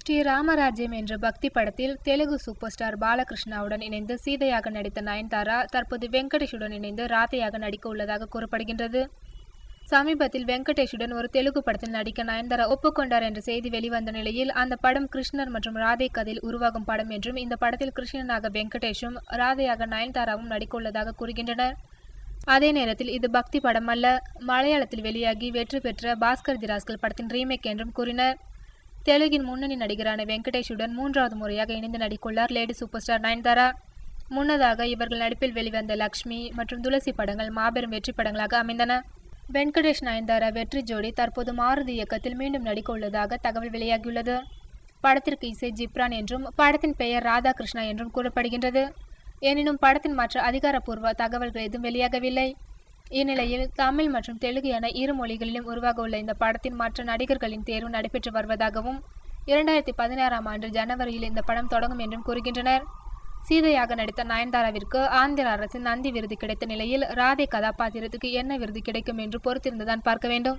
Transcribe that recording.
ஸ்ரீ ராமராஜ்யம் என்ற பக்தி படத்தில் தெலுங்கு சூப்பர் ஸ்டார் பாலகிருஷ்ணாவுடன் இணைந்து சீதையாக நடித்த நயன்தாரா தற்போது வெங்கடேஷுடன் இணைந்து ராதையாக நடிக்க உள்ளதாக கூறப்படுகின்றது. சமீபத்தில் வெங்கடேஷுடன் ஒரு தெலுங்கு படத்தில் நடிக்க நயன்தாரா ஒப்புக்கொண்டார் என்ற செய்தி வெளிவந்த நிலையில் அந்த படம் கிருஷ்ணர் மற்றும் ராதை கதையில் உருவாகும் படம் என்றும் இந்த படத்தில் கிருஷ்ணனாக வெங்கடேஷும் ராதையாக நயன்தாராவும் நடிக்க உள்ளதாக கூறுகின்றனர். அதே நேரத்தில் இது பக்தி படம் அல்ல, மலையாளத்தில் வெளியாகி வெற்றி பெற்ற பாஸ்கர் தி ராஸ்கல் படத்தின் ரீமேக் என்றும் கூறினர். தெலுங்கின் முன்னணி நடிகரான வெங்கடேஷுடன் 3வது முறையாக இணைந்து நடித்துள்ளார் லேடி சூப்பர் ஸ்டார் நயன்தாரா. முன்னதாக இவர்கள் நடிப்பில் வெளிவந்த லக்ஷ்மி மற்றும் துளசி படங்கள் மாபெரும் வெற்றி படங்களாக அமைந்தன. வெங்கடேஷ் நயன்தாரா வெற்றி ஜோடி தற்போது மாருதி இயக்கத்தில் மீண்டும் நடிக்க உள்ளதாக தகவல் வெளியாகியுள்ளது. படத்திற்கு இசை ஜிப்ரான் என்றும் படத்தின் பெயர் ராதாகிருஷ்ணா என்றும் கூறப்படுகின்றது. எனினும் படத்தின் மற்ற அதிகாரப்பூர்வ தகவல்கள் எதுவும் வெளியாகவில்லை. இந்நிலையில் தமிழ் மற்றும் தெலுங்கு என இரு மொழிகளிலும் உருவாக உள்ள இந்த படத்தின் மற்ற நடிகர்களின் தேர்வு நடைபெற்று வருவதாகவும் 2016ஆம் ஆண்டு ஜனவரியில் இந்த படம் தொடங்கும் என்றும் கூறுகின்றனர். சீதையாக நடித்த நயன்தாராவிற்கு ஆந்திர அரசின் நந்தி விருது கிடைத்த நிலையில் ராதை கதாபாத்திரத்துக்கு என்ன விருது கிடைக்கும் என்று பொறுத்திருந்துதான் பார்க்க வேண்டும்.